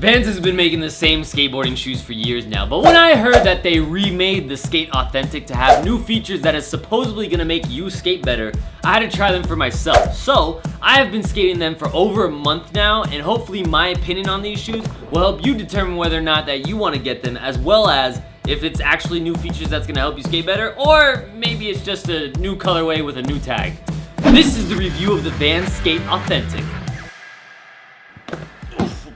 Vans has been making the same skateboarding shoes for years now, but when I heard that they remade the Skate Authentic to have new features that is supposedly gonna make you skate better, I had to try them for myself. So, I have been skating them for over a month now, and hopefully my opinion on these shoes will help you determine whether or not that you wanna get them, as well as if it's actually new features that's gonna help you skate better, or maybe it's just a new colorway with a new tag. This is the review of the VANS Skate Authentic.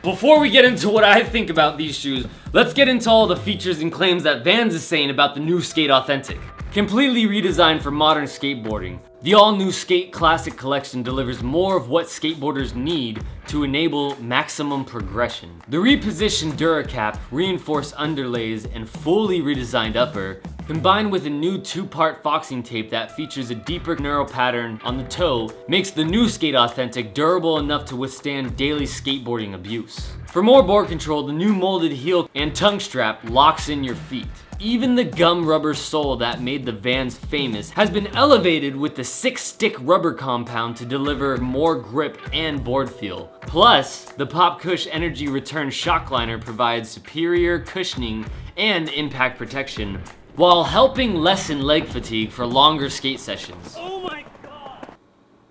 Before we get into what I think about these shoes, let's get into all the features and claims that Vans is saying about the new Skate Authentic. Completely redesigned for modern skateboarding, the all-new Skate Classic collection delivers more of what skateboarders need to enable maximum progression. The repositioned Duracap, reinforced underlays, and fully redesigned upper, combined with a new two-part foxing tape that features a deeper knurl pattern on the toe, makes the new Skate Authentic durable enough to withstand daily skateboarding abuse. For more board control, the new molded heel and tongue strap locks in your feet. Even the gum rubber sole that made the Vans famous has been elevated with the 6-stick rubber compound to deliver more grip and board feel. Plus, the Pop Cush Energy Return shock liner provides superior cushioning and impact protection, while helping lessen leg fatigue for longer skate sessions. Oh my god!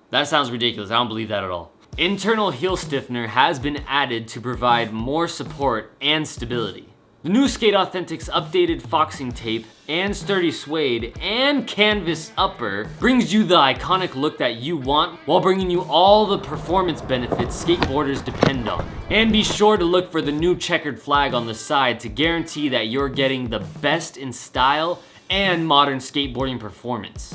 That sounds ridiculous, I don't believe that at all. Internal heel stiffener has been added to provide more support and stability. The new Skate Authentic's updated foxing tape and sturdy suede and canvas upper brings you the iconic look that you want while bringing you all the performance benefits skateboarders depend on. And be sure to look for the new checkered flag on the side to guarantee that you're getting the best in style and modern skateboarding performance.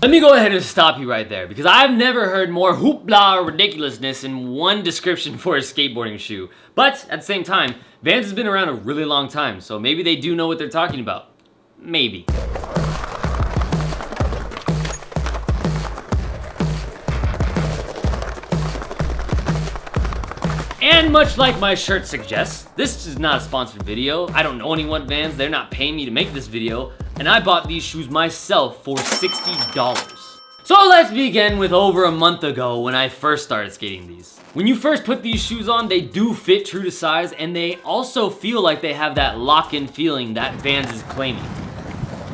Let me go ahead and stop you right there, because I've never heard more hoopla or ridiculousness in one description for a skateboarding shoe. But at the same time, Vans has been around a really long time, so maybe they do know what they're talking about. Maybe. And much like my shirt suggests, this is not a sponsored video. I don't know anyone at Vans, they're not paying me to make this video, and I bought these shoes myself for $60. So let's begin with over a month ago when I first started skating these. When you first put these shoes on, they do fit true to size, and they also feel like they have that lock-in feeling that Vans is claiming.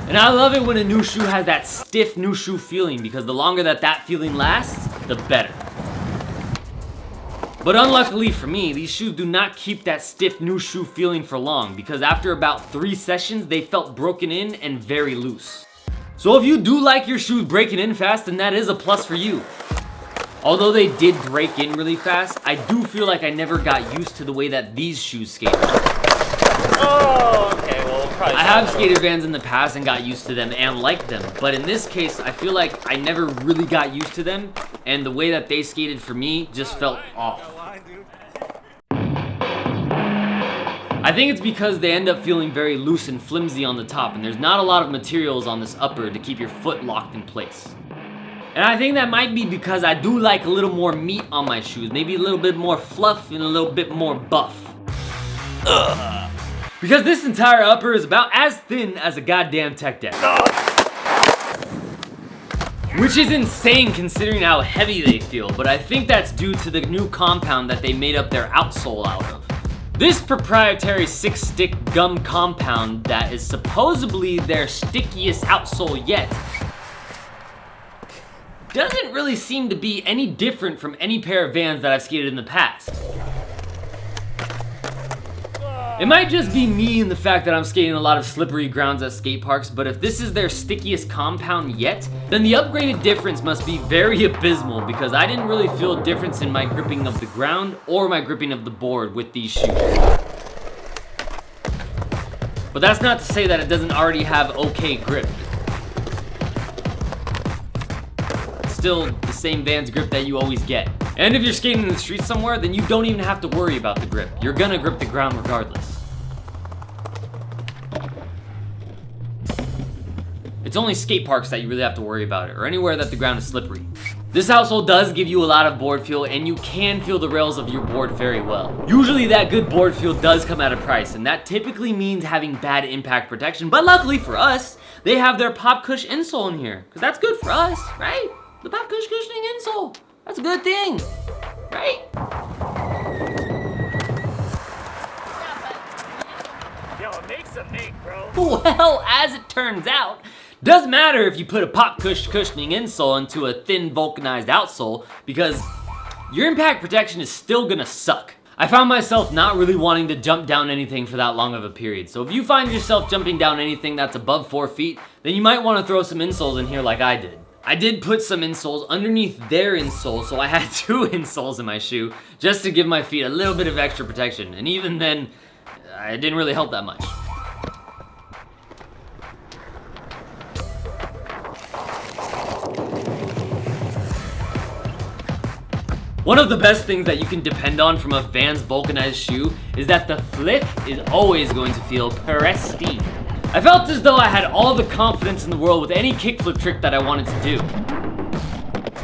And I love it when a new shoe has that stiff new shoe feeling, because the longer that feeling lasts, the better. But unluckily for me, these shoes do not keep that stiff new shoe feeling for long, because after about 3 sessions, they felt broken in and very loose. So if you do like your shoes breaking in fast, then that is a plus for you. Although they did break in really fast, I do feel like I never got used to the way that these shoes skate. Oh, okay, well, probably. I have skated Vans in the past and got used to them and liked them, but in this case, I feel like I never really got used to them, and the way that they skated for me just felt off. I think it's because they end up feeling very loose and flimsy on the top, and there's not a lot of materials on this upper to keep your foot locked in place. And I think that might be because I do like a little more meat on my shoes, maybe a little bit more fluff and a little bit more buff. Ugh. Because this entire upper is about as thin as a goddamn tech deck. Which is insane considering how heavy they feel, but I think that's due to the new compound that they made up their outsole out of. This proprietary 6-stick gum compound that is supposedly their stickiest outsole yet doesn't really seem to be any different from any pair of Vans that I've skated in the past. It might just be me and the fact that I'm skating a lot of slippery grounds at skate parks, but if this is their stickiest compound yet, then the upgraded difference must be very abysmal, because I didn't really feel a difference in my gripping of the ground or my gripping of the board with these shoes. But that's not to say that it doesn't already have okay grip. It's still the same Vans grip that you always get. And if you're skating in the street somewhere, then you don't even have to worry about the grip. You're gonna grip the ground regardless. It's only skate parks that you really have to worry about it, or anywhere that the ground is slippery. This outsole does give you a lot of board feel, and you can feel the rails of your board very well. Usually that good board feel does come at a price, and that typically means having bad impact protection, but luckily for us, they have their Pop Cush insole in here, because that's good for us, right? The Pop Cush cushioning insole. That's a good thing, right? piece of meat, bro. Well, as it turns out, doesn't matter if you put a pop cushioning insole into a thin vulcanized outsole, because your impact protection is still gonna suck. I found myself not really wanting to jump down anything for that long of a period, so if you find yourself jumping down anything that's above 4 feet, then you might want to throw some insoles in here like I did. I did put some insoles underneath their insole, so I had 2 insoles in my shoe, just to give my feet a little bit of extra protection, and even then, it didn't really help that much. One of the best things that you can depend on from a VANS vulcanized shoe is that the flip is always going to feel pristine. I felt as though I had all the confidence in the world with any kickflip trick that I wanted to do.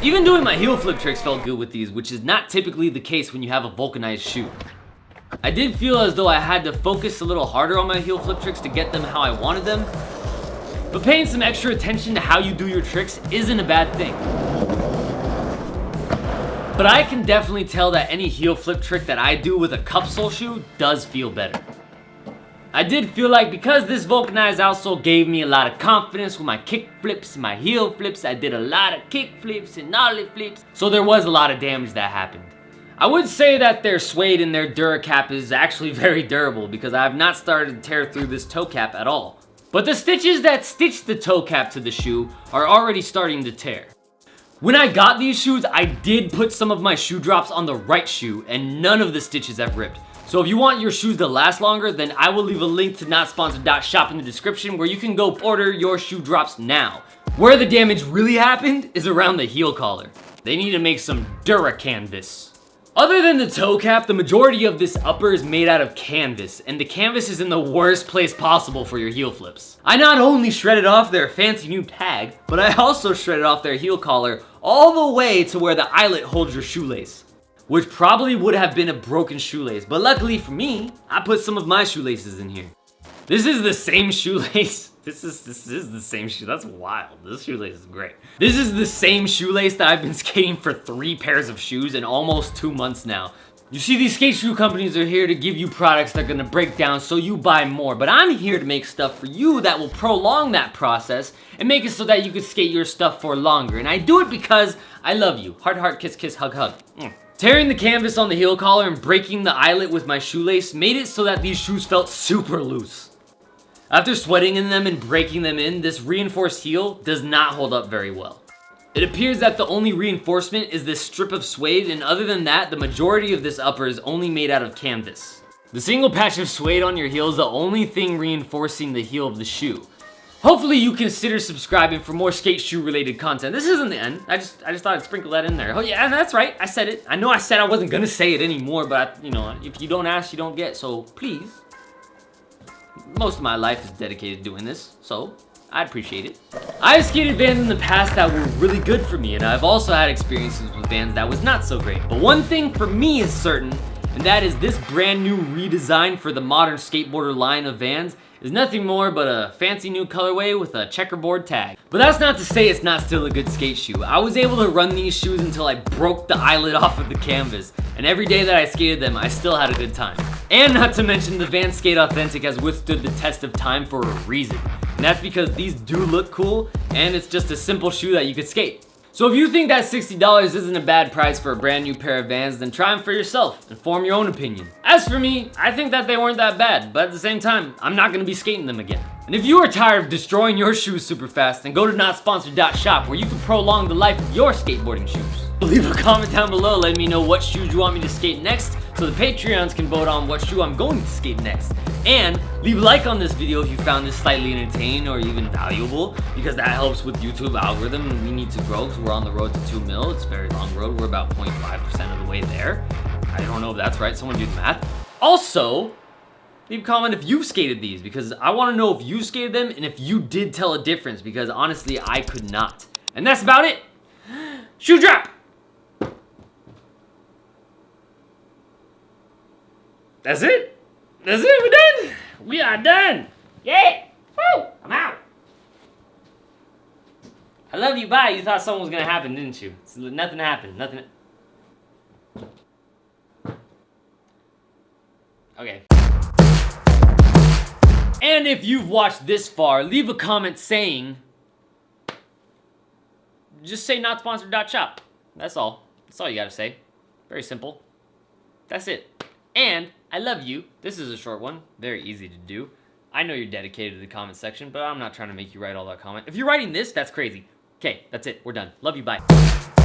Even doing my heel flip tricks felt good with these, which is not typically the case when you have a vulcanized shoe. I did feel as though I had to focus a little harder on my heel flip tricks to get them how I wanted them, but paying some extra attention to how you do your tricks isn't a bad thing. But I can definitely tell that any heel flip trick that I do with a cup sole shoe does feel better. I did feel like because this vulcanized outsole gave me a lot of confidence with my kick flips and my heel flips, I did a lot of kick flips and nollie flips, so there was a lot of damage that happened. I would say that their suede and their Duracap is actually very durable because I have not started to tear through this toe cap at all. But the stitches that stitch the toe cap to the shoe are already starting to tear. When I got these shoes, I did put some of my shoe drops on the right shoe and none of the stitches have ripped. So if you want your shoes to last longer, then I will leave a link to notsponsored.shop in the description where you can go order your shoe drops now. Where the damage really happened is around the heel collar. They need to make some Dura canvas. Other than the toe cap, the majority of this upper is made out of canvas, and the canvas is in the worst place possible for your heel flips. I not only shredded off their fancy new tag, but I also shredded off their heel collar all the way to where the eyelet holds your shoelace, which probably would have been a broken shoelace, but luckily for me, I put some of my shoelaces in here. This is the same shoelace. This is the same shoe. That's wild. This shoelace is great. This is the same shoelace that I've been skating for 3 pairs of shoes in almost 2 months now. You see, these skate shoe companies are here to give you products that are gonna break down so you buy more, but I'm here to make stuff for you that will prolong that process and make it so that you can skate your stuff for longer. And I do it because I love you. Heart, heart, kiss, kiss, hug, hug. Tearing the canvas on the heel collar and breaking the eyelet with my shoelace made it so that these shoes felt super loose. After sweating in them and breaking them in, this reinforced heel does not hold up very well. It appears that the only reinforcement is this strip of suede, and other than that, the majority of this upper is only made out of canvas. The single patch of suede on your heel is the only thing reinforcing the heel of the shoe. Hopefully you consider subscribing for more skate shoe related content. This isn't the end. I just thought I'd sprinkle that in there. Oh yeah, that's right. I said it. I know I said I wasn't gonna say it anymore, but if you don't ask, you don't get. So please. Most of my life is dedicated to doing this, so I appreciate it. I've skated Vans in the past that were really good for me, and I've also had experiences with Vans that was not so great. But one thing for me is certain, and that is this brand new redesign for the modern skateboarder line of Vans is nothing more but a fancy new colorway with a checkerboard tag. But that's not to say it's not still a good skate shoe. I was able to run these shoes until I broke the eyelet off of the canvas, and every day that I skated them, I still had a good time. And not to mention, the Vans Skate Authentic has withstood the test of time for a reason. And that's because these do look cool, and it's just a simple shoe that you could skate. So if you think that $60 isn't a bad price for a brand new pair of Vans, then try them for yourself and form your own opinion. As for me, I think that they weren't that bad, but at the same time, I'm not gonna be skating them again. And if you are tired of destroying your shoes super fast, then go to notsponsored.shop where you can prolong the life of your skateboarding shoes. Leave a comment down below letting me know what shoes you want me to skate next, so the Patreons can vote on what shoe I'm going to skate next. And leave a like on this video if you found this slightly entertaining or even valuable, because that helps with YouTube algorithm, and we need to grow because we're on the road to 2 mil. It's a very long road. We're about 0.5% of the way there. I don't know if that's right. Someone do the math. Also, leave a comment if you've skated these, because I want to know if you skated them and if you did tell a difference, because honestly, I could not. And that's about it. Shoe drop! That's it? That's it, we're done! We are done! Yeah! Woo! I'm out! I love you, bye. You thought something was gonna happen, didn't you? So nothing happened, nothing. Okay. And if you've watched this far, leave a comment saying, just say not sponsored.shop. That's all. That's all you gotta say. Very simple. That's it. And I love you. This is a short one. Very easy to do. I know you're dedicated to the comment section, but I'm not trying to make you write all that comment. If you're writing this, that's crazy. Okay, that's it. We're done. Love you. Bye.